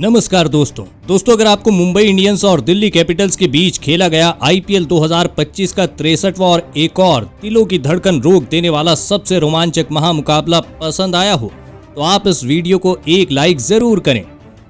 नमस्कार दोस्तों अगर आपको मुंबई इंडियंस और दिल्ली कैपिटल्स के बीच खेला गया आईपीएल 2025 का 63वां और एक और दिलों की धड़कन रोक देने वाला सबसे रोमांचक महामुकाबला पसंद आया हो तो आप इस वीडियो को एक लाइक जरूर करें।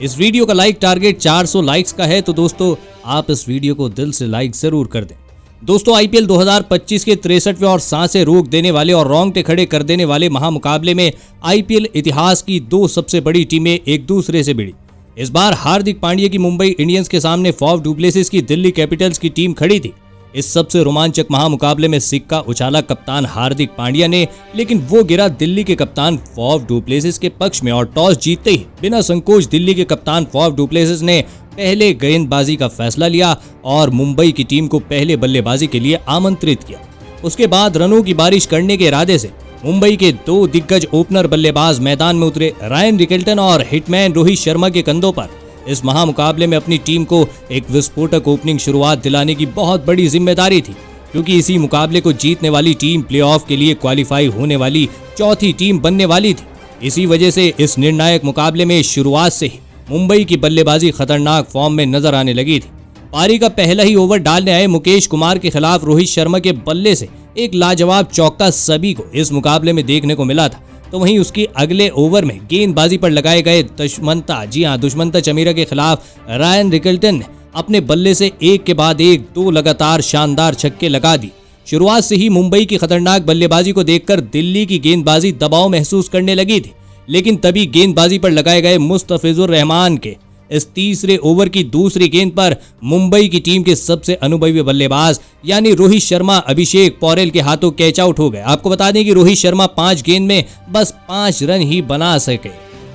इस वीडियो का लाइक टारगेट 400 लाइक्स का है तो दोस्तों आप इस वीडियो को दिल से लाइक जरूर कर दें। दोस्तों आईपीएल 2025 के 63वें और सांसें रोक देने वाले और रोंगटे खड़े कर देने वाले महामुकाबले में आईपीएल इतिहास की दो सबसे बड़ी टीमें एक दूसरे से भिड़ी। इस बार हार्दिक पांड्या की मुंबई इंडियंस के सामने फॉफ डुप्लेसिस की दिल्ली कैपिटल्स की टीम खड़ी थी। इस सबसे रोमांचक महामुकाबले में सिक्का उछाला कप्तान हार्दिक पांड्या ने, लेकिन वो गिरा दिल्ली के कप्तान फॉफ डुप्लेसिस के पक्ष में और टॉस जीतते ही बिना संकोच दिल्ली के कप्तान फॉफ डुप्लेसिस ने पहले गेंदबाजी का फैसला लिया और मुंबई की टीम को पहले बल्लेबाजी के लिए आमंत्रित किया। उसके बाद रनों की बारिश करने के इरादे से मुंबई के दो दिग्गज ओपनर बल्लेबाज मैदान में उतरे। रायन रिकेल्टन और हिटमैन रोहित शर्मा के कंधों पर इस महामुकाबले में अपनी टीम को एक विस्फोटक ओपनिंग शुरुआत दिलाने की बहुत बड़ी जिम्मेदारी थी, क्योंकि इसी मुकाबले को जीतने वाली टीम प्लेऑफ के लिए क्वालिफाई होने वाली चौथी टीम बनने वाली थी। इसी वजह से इस निर्णायक मुकाबले में शुरुआत से ही मुंबई की बल्लेबाजी खतरनाक फॉर्म में नजर आने लगी थी। पारी का पहला ही ओवर डालने आए मुकेश कुमार के खिलाफ रोहित शर्मा के बल्ले से एक लाजवाब चौका सभी को इस मुकाबले में देखने को मिला था। तो वहीं उसकी अगले ओवर में गेंदबाजी पर लगाए गए दुष्मंता चमीरा के खिलाफ रायन रिकेल्टन ने अपने बल्ले से एक के बाद एक दो लगातार शानदार छक्के लगा दी। शुरुआत से ही मुंबई की खतरनाक बल्लेबाजी को देखकर दिल्ली की गेंदबाजी दबाव महसूस करने लगी थी, लेकिन तभी गेंदबाजी पर लगाए गए मुस्तफिजुर रहमान के इस तीसरे ओवर की दूसरी गेंद पर मुंबई की टीम के सबसे अनुभवी बल्लेबाज यानी रोहित शर्मा अभिषेक पौरेल के हाथों कैच आउट हो गए। आपको बता दें कि रोहित शर्मा 5 गेंद में बस 5 रन ही बना सके।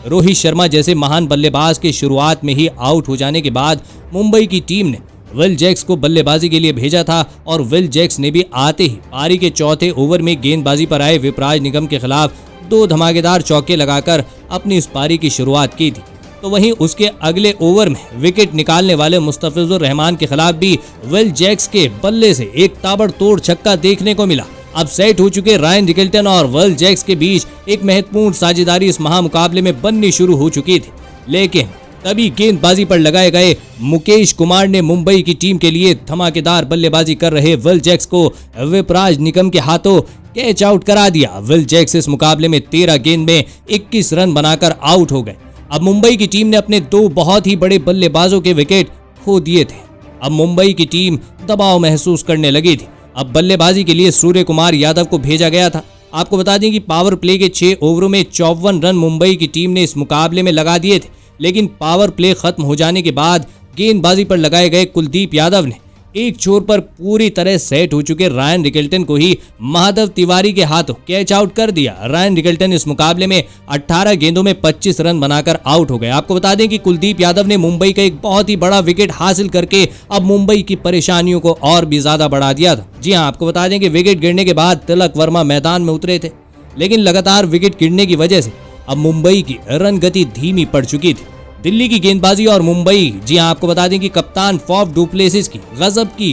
रोहित शर्मा जैसे महान बल्लेबाज के शुरुआत में ही आउट हो जाने के बाद मुंबई की टीम ने विल जैक्स को बल्लेबाजी के लिए भेजा था और विल जैक्स ने भी आते ही पारी के चौथे ओवर में गेंदबाजी पर आए विपराज निगम के खिलाफ 2 धमाकेदार चौके लगाकर अपनी इस पारी की शुरुआत की थी। तो वहीं उसके अगले ओवर में विकेट निकालने वाले मुस्तफिजुर रहमान के खिलाफ भी विल जैक्स के बल्ले से एक ताबड़तोड़ छक्का देखने को मिला। अब सेट हो चुके रायन रिकेल्टन और विल जैक्स के बीच एक महत्वपूर्ण साझेदारी इस महामुकाबले में बननी शुरू हो चुकी थी, लेकिन तभी गेंदबाजी पर लगाए गए मुकेश कुमार ने मुंबई की टीम के लिए धमाकेदार बल्लेबाजी कर रहे विल जैक्स को विपराज निगम के हाथों कैच आउट करा दिया। विल जैक्स इस मुकाबले में 13 गेंद में 21 रन बनाकर आउट हो गए। अब मुंबई की टीम ने अपने 2 बहुत ही बड़े बल्लेबाजों के विकेट खो दिए थे। अब मुंबई की टीम दबाव महसूस करने लगी थी। अब बल्लेबाजी के लिए सूर्य कुमार यादव को भेजा गया था। आपको बता दें कि पावर प्ले के 6 ओवरों में 54 रन मुंबई की टीम ने इस मुकाबले में लगा दिए थे, लेकिन पावर प्ले खत्म हो जाने के बाद गेंदबाजी पर लगाए गए कुलदीप यादव ने एक छोर पर पूरी तरह सेट हो चुके रायन रिकेल्टन को ही महादेव तिवारी के हाथों कैच आउट कर दिया। रायन रिकेल्टन इस मुकाबले में 18 गेंदों में 25 रन बनाकर आउट हो गए। आपको बता दें कि कुलदीप यादव ने मुंबई का एक बहुत ही बड़ा विकेट हासिल करके अब मुंबई की परेशानियों को और भी ज्यादा बढ़ा दिया था। जी हाँ, आपको बता दें कि विकेट गिरने के बाद तिलक वर्मा मैदान में उतरे थे, लेकिन लगातार विकेट गिरने की वजह से अब मुंबई की रन गति धीमी पड़ चुकी थी। दिल्ली की गेंदबाजी और मुंबई, जी हां, आपको बता दें कि कप्तान फॉफ डुप्लेसिस की गजब की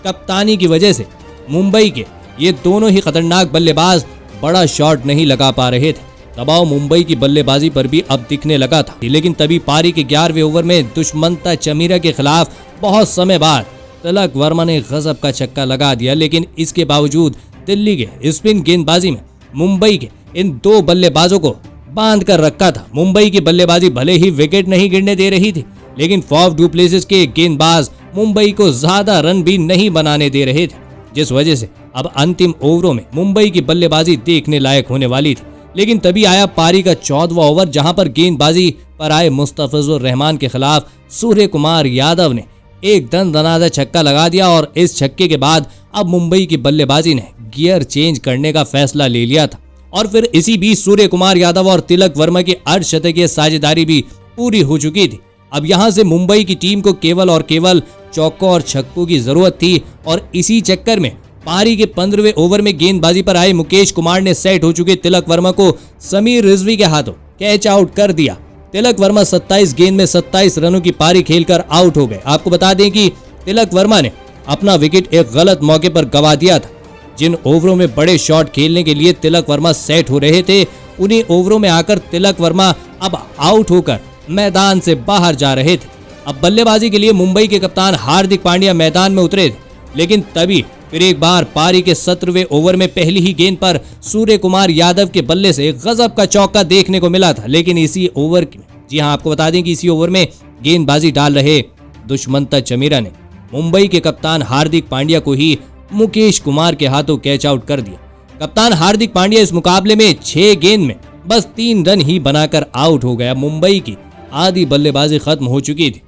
कप्तानी की वजह से मुंबई के ये दोनों ही खतरनाक बल्लेबाज बड़ा शॉट नहीं लगा पा रहे थे। दबाव मुंबई की बल्लेबाजी पर भी अब दिखने लगा था, लेकिन तभी पारी के 11वें ओवर में दुष्मंता चमीरा के खिलाफ बहुत समय बाद तिलक वर्मा ने गजब का छक्का लगा दिया। लेकिन इसके बावजूद दिल्ली के स्पिन गेंदबाजी में मुंबई के इन 2 बल्लेबाजों को बांध कर रखा था। मुंबई की बल्लेबाजी भले ही विकेट नहीं गिरने दे रही थी, लेकिन फॉफ डुप्लेसिस के गेंदबाज मुंबई को ज्यादा रन भी नहीं बनाने दे रहे थे, जिस वजह से अब अंतिम ओवरों में मुंबई की बल्लेबाजी देखने लायक होने वाली थी। लेकिन तभी आया पारी का 14वां ओवर, जहां पर गेंदबाजी पर आए मुस्तफिजुर रहमान के खिलाफ सूर्य कुमार यादव ने एक दनादन छक्का लगा दिया और इस छक्के के बाद अब मुंबई की बल्लेबाजी ने गियर चेंज करने का फैसला ले लिया था। और फिर इसी बीच सूर्य कुमार यादव और तिलक वर्मा की अर्धशतकीय साझेदारी भी पूरी हो चुकी थी। अब यहां से मुंबई की टीम को केवल और केवल चौकों और छक्कों की जरूरत थी और इसी चक्कर में पारी के 15वें ओवर में गेंदबाजी पर आए मुकेश कुमार ने सेट हो चुके तिलक वर्मा को समीर रिजवी के हाथों कैच आउट कर दिया। तिलक वर्मा 27 गेंद में 27 रनों की पारी खेलकर आउट हो गए। आपको बता दें कि तिलक वर्मा ने अपना विकेट एक गलत मौके पर गंवा दिया था। जिन ओवरों में बड़े शॉट खेलने के लिए तिलक वर्मा सेट हो रहे थे, उन्हीं ओवरों में आकर तिलक वर्मा अब आउट होकर मैदान से बाहर जा रहे थे। अब बल्लेबाजी के लिए मुंबई के कप्तान हार्दिक पांड्या मैदान में उतरे थे, लेकिन तभी फिर एक बार पारी के 17वें ओवर में पहली ही गेंद पर सूर्य कुमार यादव के बल्ले से गजब का चौका देखने को मिला था। लेकिन इसी ओवर में, जी हां, आपको बता दें कि इसी ओवर में गेंदबाजी डाल रहे दुष्मंता चमीरा ने मुंबई के कप्तान हार्दिक पांड्या को ही मुकेश कुमार के हाथों कैच आउट कर दिया। कप्तान हार्दिक पांड्या इस मुकाबले में 6 गेंद में बस 3 रन ही बनाकर आउट हो गया। मुंबई की आधी बल्लेबाजी खत्म हो चुकी थी।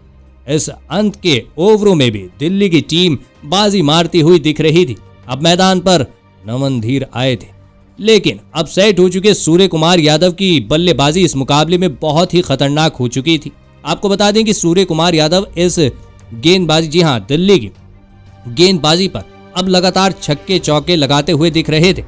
इस अंत के ओवरों में भी दिल्ली की टीम बाजी मारती हुई दिख रही थी। अब मैदान पर नमन धीर आए थे, लेकिन अब सेट हो चुके सूर्य कुमार यादव की बल्लेबाजी इस मुकाबले में बहुत ही खतरनाक हो चुकी थी। आपको बता दें कि सूर्य कुमार यादव इस गेंदबाजी, जी हां, दिल्ली की गेंदबाजी पर अब लगातार छक्के चौके लगाते हुए दिख रहे थे।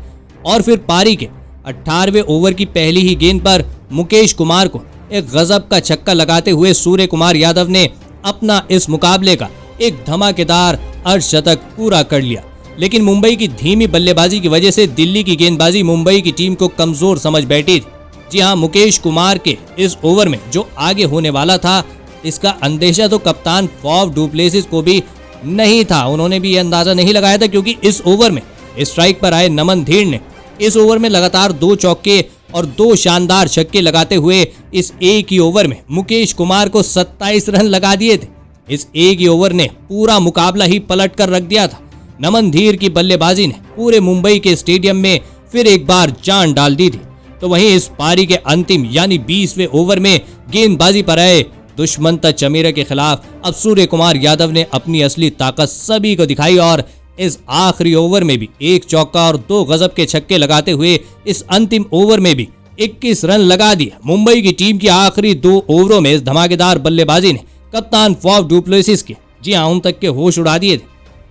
और फिर पारी के 18वें ओवर की पहली ही गेंद पर मुकेश कुमार को एक गजब का छक्का लगाते हुए सूर्य कुमार यादव ने अपना इस मुकाबले का एक धमाकेदार अर्धशतक पूरा कर लिया। लेकिन मुंबई की धीमी बल्लेबाजी की वजह से दिल्ली की गेंदबाजी मुंबई की टीम को कमजोर समझ बैठी थी। जी हां, मुकेश कुमार के इस ओवर में जो आगे होने वाला था, इसका अंदेशा तो कप्तान फॉफ डू प्लेसिस को भी नहीं था। उन्होंने भी यह अंदाजा नहीं लगाया था, क्योंकि इस ओवर में स्ट्राइक पर आए नमन धीर ने इस ओवर में लगातार 2 चौके और 2 शानदार छक्के लगाते हुए इस एक ही ओवर में मुकेश कुमार को 27 रन लगा दिए थे। इस एक ही ओवर ने पूरा मुकाबला ही पलट कर रख दिया था। नमन धीर की बल्लेबाजी ने पूरे मुंबई के स्टेडियम में फिर एक बार जान डाल दी थी। तो वहीं इस पारी के अंतिम यानी 20वें ओवर में गेंदबाजी पर आए दुष्मंता चमीरा के खिलाफ अब सूर्य कुमार यादव ने अपनी असली ताकत सभी को दिखाई और इस आखिरी ओवर में भी 1 चौका और 2 गजब के छक्के लगाते हुए इस अंतिम ओवर में भी 21 रन लगा दिए। मुंबई की टीम की आखिरी 2 ओवरों में इस धमाकेदार बल्लेबाजी ने कप्तान फॉफ डू प्लेसिस के, जी हां, उन तक के होश उड़ा दिए थे।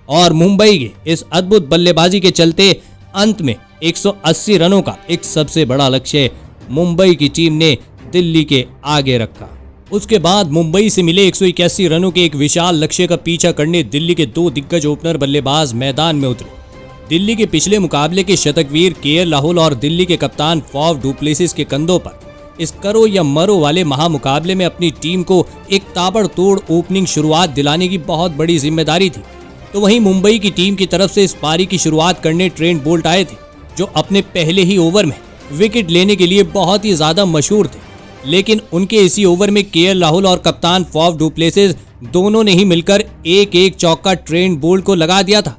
और मुंबई के इस अद्भुत बल्लेबाजी के चलते अंत में 180 रनों का एक सबसे बड़ा लक्ष्य मुंबई की टीम ने दिल्ली के आगे रखा। उसके बाद मुंबई से मिले 181 रनों के एक विशाल लक्ष्य का पीछा करने दिल्ली के 2 दिग्गज ओपनर बल्लेबाज मैदान में उतरे। दिल्ली के पिछले मुकाबले के शतकवीर केएल राहुल और दिल्ली के कप्तान फॉफ डू प्लेसिस के कंधों पर इस करो या मरो वाले महामुकाबले में अपनी टीम को एक ताबड़तोड़ ओपनिंग शुरुआत दिलाने की बहुत बड़ी जिम्मेदारी थी। तो वहीं मुंबई की टीम की तरफ से इस पारी की शुरुआत करने ट्रेंट बोल्ट आए थे, जो अपने पहले ही ओवर में विकेट लेने के लिए बहुत ही ज्यादा मशहूर थे। लेकिन उनके इसी ओवर में केएल राहुल और कप्तान फॉफ डू प्लेसिस दोनों ने ही मिलकर एक चौका ट्रेंट बोल्ट को लगा दिया था।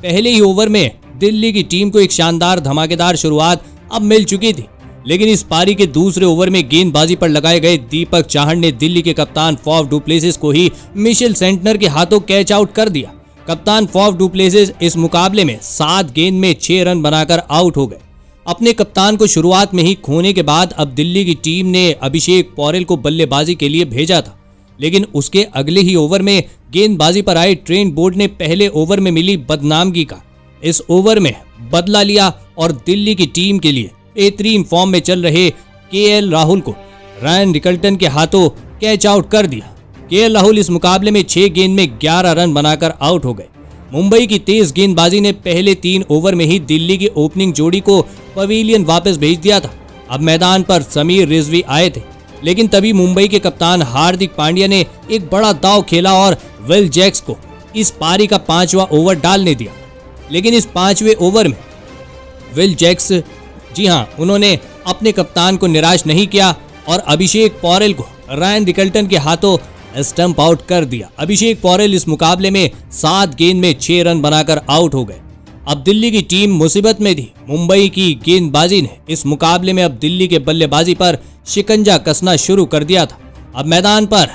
पहले ही ओवर में दिल्ली की टीम को एक शानदार धमाकेदार शुरुआत अब मिल चुकी थी। लेकिन इस पारी के दूसरे ओवर में गेंदबाजी पर लगाए गए दीपक चाहर ने दिल्ली के कप्तान फॉफ डू प्लेसिस को ही मिशेल सेंटनर के हाथों कैच आउट कर दिया। कप्तान फॉफ डू प्लेसिस इस मुकाबले में 7 गेंद में 6 रन बनाकर आउट हो गए। अपने कप्तान को शुरुआत में ही खोने के बाद अब दिल्ली की टीम ने अभिषेक पौरेल को बल्लेबाजी के लिए भेजा था। लेकिन उसके अगले ही ओवर में गेंदबाजी पर आए ट्रेंट बोल्ट ने पहले ओवर में मिली बदनामगी का इस ओवर में बदला लिया और दिल्ली की टीम के लिए बेहतरीन फॉर्म में चल रहे केएल राहुल को रायन रिकल्टन के हाथों कैच आउट कर दिया। केएल राहुल इस मुकाबले में 6 गेंद में 11 रन बनाकर आउट हो गए। मुंबई की तेज गेंदबाजी ने पहले 3 ओवर में ही दिल्ली की ओपनिंग जोड़ी को पवेलियन वापस भेज दिया था। अब मैदान पर समीर रिजवी आए थे, लेकिन तभी मुंबई के कप्तान हार्दिक पांड्या ने एक बड़ा दांव खेला और विल जैक्स को इस पारी का 5वां ओवर डालने दिया। लेकिन इस 5वें ओवर में विल जैक्स, जी हां, उन्होंने अपने कप्तान को निराश नहीं किया और अभिषेक पौरेल को रायन रिकल्टन के हाथों स्टंप आउट कर दिया। अभिषेक पौरेल इस मुकाबले में 7 गेंद में 6 रन बनाकर आउट हो गए। अब दिल्ली की टीम मुसीबत में थी। मुंबई की गेंदबाजी ने इस मुकाबले में अब दिल्ली के बल्लेबाजी पर शिकंजा कसना शुरू कर दिया था। अब मैदान पर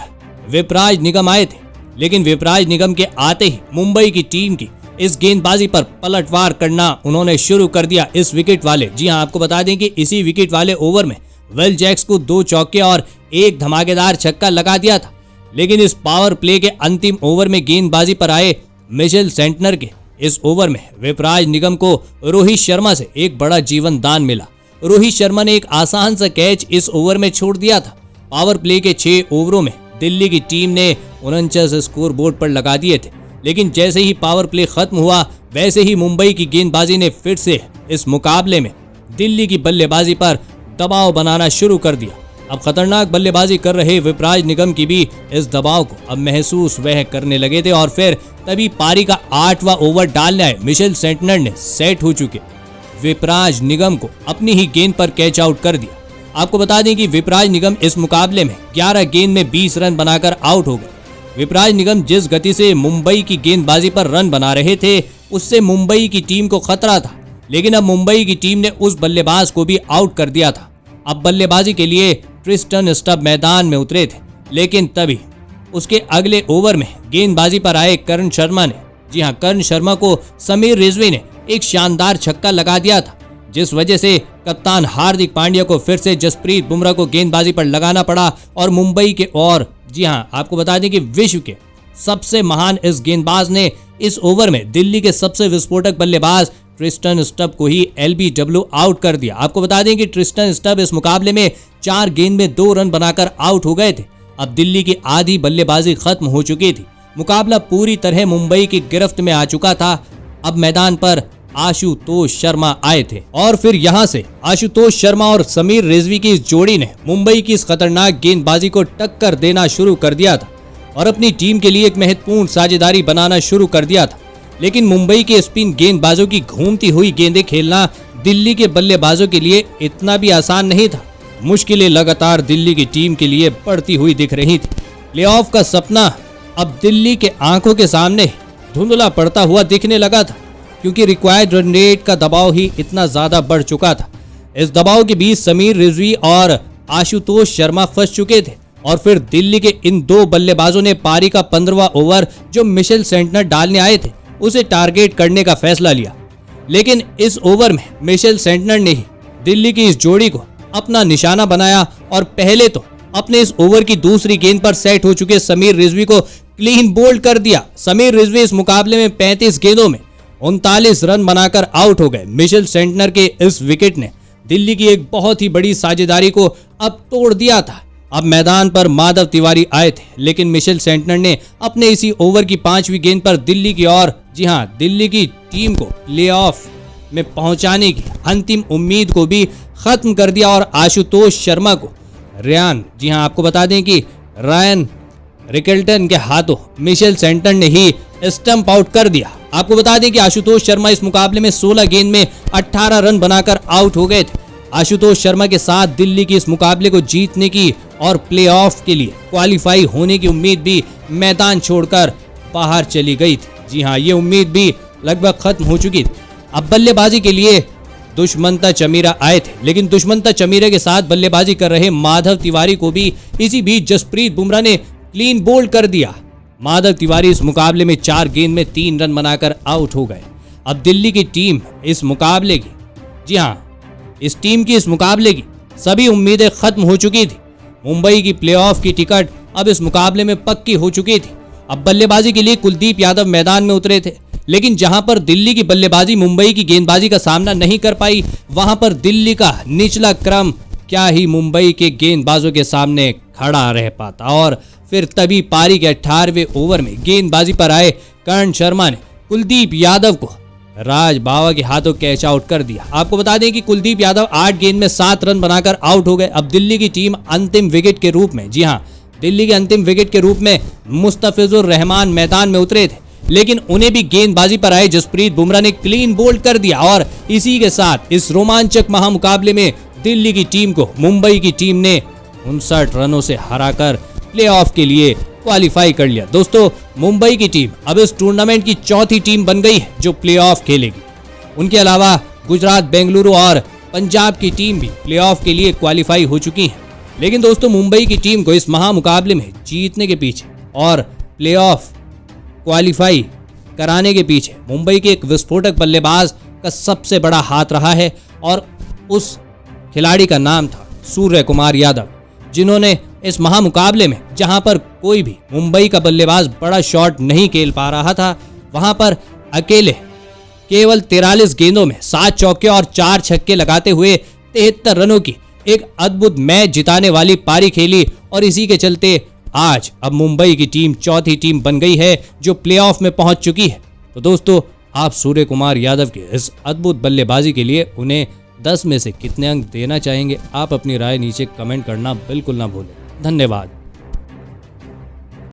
विपराज निगम आए थे, लेकिन विपराज निगम के आते ही मुंबई की टीम की इस गेंदबाजी पर पलटवार करना उन्होंने शुरू कर दिया। इस विकेट वाले, जी हां, आपको बता दें कि इसी विकेट वाले ओवर में विल जैक्स को 2 चौके और एक धमाकेदार छक्का लगा दिया था। लेकिन इस पावर प्ले के अंतिम ओवर में गेंदबाजी पर आए मिशेल सेंटनर के इस ओवर में विपराज निगम को रोहित शर्मा से एक बड़ा जीवन दान मिला। रोहित शर्मा ने एक आसान सा कैच इस ओवर में छोड़ दिया था। पावर प्ले के 6 ओवरों में दिल्ली की टीम ने 49 स्कोर बोर्ड पर लगा दिए थे। लेकिन जैसे ही पावर प्ले खत्म हुआ, वैसे ही मुंबई की गेंदबाजी ने फिर से इस मुकाबले में दिल्ली की बल्लेबाजी पर दबाव बनाना शुरू कर दिया। अब खतरनाक बल्लेबाजी कर रहे विपराज निगम की भी इस दबाव को अब महसूस वह करने लगे थे और फिर तभी पारी का 8वां ओवर डालने आए मिशेल सेंटनर ने सेट हो चुके विपराज निगम को अपनी ही गेंद पर कैच आउट कर दिया। आपको बता दें कि विपराज निगम इस मुकाबले में 11 गेंद में 20 रन बनाकर आउट हो गए। विपराज निगम जिस गति से मुंबई की गेंदबाजी पर रन बना रहे थे उससे मुंबई की टीम को खतरा था, लेकिन अब मुंबई की टीम ने उस बल्लेबाज को भी आउट कर दिया था। अब बल्लेबाजी के लिए ट्रिस्टन स्टब मैदान में उतरे थे, लेकिन तभी उसके अगले ओवर में गेंदबाजी पर आए करण शर्मा ने, जी हां, करण शर्मा को समीर रिजवी ने एक शानदार छक्का लगा दिया था, जिस वजह से कप्तान हार्दिक पांड्या को फिर से जसप्रीत बुमराह को गेंदबाजी पर लगाना पड़ा और मुंबई के और जी हां, आपको बता दें कि विश्व के सबसे महान इस गेंदबाज ने इस ओवर में दिल्ली के सबसे विस्फोटक बल्लेबाज ट्रिस्टन स्टब को ही LBW आउट कर दिया। आपको बता दें कि ट्रिस्टन स्टब इस मुकाबले में 4 गेंद में 2 रन बनाकर आउट हो गए थे। अब दिल्ली की आधी बल्लेबाजी खत्म हो चुकी थी, मुकाबला पूरी तरह मुंबई की गिरफ्त में आ चुका था। अब मैदान पर आशुतोष शर्मा आए थे और फिर यहां से आशुतोष शर्मा और समीर रिजवी की इस जोड़ी ने मुंबई की इस खतरनाक गेंदबाजी को टक्कर देना शुरू कर दिया था और अपनी टीम के लिए एक महत्वपूर्ण साझेदारी बनाना शुरू कर दिया था। लेकिन मुंबई के स्पिन गेंदबाजों की घूमती हुई गेंदें खेलना दिल्ली के बल्लेबाजों के लिए इतना भी आसान नहीं था। मुश्किलें लगातार दिल्ली की टीम के लिए बढ़ती हुई दिख रही थी। प्लेऑफ का सपना अब दिल्ली के आंखों के सामने धुंधला पड़ता हुआ दिखने लगा था, क्योंकि रिक्वायर्ड रन रेट का दबाव ही इतना ज्यादा बढ़ चुका था। इस दबाव के बीच समीर रिजवी और आशुतोष शर्मा फंस चुके थे और फिर दिल्ली के इन 2 बल्लेबाजों ने पारी का 15वां ओवर जो मिशेल सेंटनर डालने आए थे उसे टारगेट करने का फैसला लिया। लेकिन इस ओवर में मिशेल सेंटनर ने ही दिल्ली की इस जोड़ी को अपना निशाना बनाया और पहले तो अपने इस ओवर की दूसरी गेंद पर सेट हो चुके समीर रिजवी को क्लीन बोल्ड कर दिया। समीर रिजवी इस मुकाबले में 35 गेंदों में 39 रन बनाकर आउट हो गए। मिशेल सेंटनर के इस विकेट ने दिल्ली की एक बहुत ही बड़ी साझेदारी को अब तोड़ दिया था। अब मैदान पर माधव तिवारी आए थे, लेकिन मिशेल सेंटनर ने अपने इसी ओवर की 5वीं गेंद पर दिल्ली की और जी हां, दिल्ली की टीम को प्लेऑफ में पहुंचाने की अंतिम उम्मीद को भी खत्म कर दिया और आशुतोष शर्मा को जी हां, आपको बता दें कि रायन रिकल्टन के हाथों मिशेल सेंटनर ने ही स्टंप आउट कर दिया। आपको बता दें कि आशुतोष शर्मा इस मुकाबले में 16 गेंद में 18 रन बनाकर आउट हो गए थे। आशुतोष शर्मा के साथ दिल्ली की इस मुकाबले को जीतने की और प्लेऑफ के लिए क्वालिफाई होने की उम्मीद भी मैदान छोड़कर बाहर चली गई थी। जी हां, ये उम्मीद भी लगभग खत्म हो चुकी थी। अब बल्लेबाजी के लिए दुष्मंता चमीरा आए थे, लेकिन दुष्मंता चमीरा के साथ बल्लेबाजी कर रहे माधव तिवारी को भी इसी बीच जसप्रीत बुमराह ने क्लीन बोल्ड कर दिया। माधव तिवारी इस मुकाबले में 4 गेंद में 3 रन बनाकर आउट हो गए। अब दिल्ली की टीम इस मुकाबले की, जी हां, इस टीम की इस मुकाबले की सभी उम्मीदें खत्म हो चुकी थी। मुंबई की प्लेऑफ की टिकट अब इस मुकाबले में पक्की हो चुकी थी। अब बल्लेबाजी के लिए कुलदीप यादव मैदान में उतरे थे, लेकिन जहां पर दिल्ली की बल्लेबाजी मुंबई की गेंदबाजी का सामना नहीं कर पाई, वहां पर दिल्ली का निचला क्रम क्या ही मुंबई के गेंदबाजों के सामने खड़ा रह पाता। और फिर तभी पारी के 18वें ओवर में गेंदबाजी पर आए करण शर्मा ने कुलदीप यादव को राज बावा के हाथों कैच आउट कर दिया। आपको बता दें कि कुलदीप यादव 8 गेंद में 7 रन बनाकर आउट हो गए। अब दिल्ली की टीम अंतिम विकेट के रूप में, जी हां, दिल्ली के अंतिम विकेट के रूप में मुस्तफिजुर रहमान मैदान में उतरे थे, लेकिन उन्हें भी गेंदबाजी पर आए जसप्रीत बुमराह ने क्लीन बोल्ड कर दिया और इसी के साथ इस रोमांचक महामुकाबले में दिल्ली की टीम को मुंबई की टीम ने 59 रनों से हराकर प्लेऑफ के लिए क्वालिफाई कर लिया। दोस्तों, मुंबई की टीम अब इस टूर्नामेंट की चौथी टीम बन गई है जो प्लेऑफ खेलेगी। उनके अलावा गुजरात, बेंगलुरु और पंजाब की टीम भी प्लेऑफ के लिए क्वालिफाई हो चुकी है। लेकिन दोस्तों, मुंबई की टीम को इस महामुकाबले में जीतने के पीछे और प्लेऑफ क्वालिफाई कराने के पीछे मुंबई के एक विस्फोटक बल्लेबाज का सबसे बड़ा हाथ रहा है और उस खिलाड़ी का नाम था सूर्य कुमार यादव, जिन्होंने इस महामुकाबले में, जहां पर कोई भी मुंबई का बल्लेबाज बड़ा शॉट नहीं खेल पा रहा था, वहां पर अकेले केवल 43 गेंदों में 7 चौके और 4 छक्के लगाते हुए 73 रनों की एक अद्भुत मैच जिताने वाली पारी खेली और इसी के चलते आज अब मुंबई की टीम चौथी टीम बन गई है जो प्लेऑफ में पहुंच चुकी है। तो दोस्तों, आप सूर्य कुमार यादव के इस अद्भुत बल्लेबाजी के लिए उन्हें 10 में से कितने अंक देना चाहेंगे? आप अपनी राय नीचे कमेंट करना बिल्कुल ना भूलें। धन्यवाद।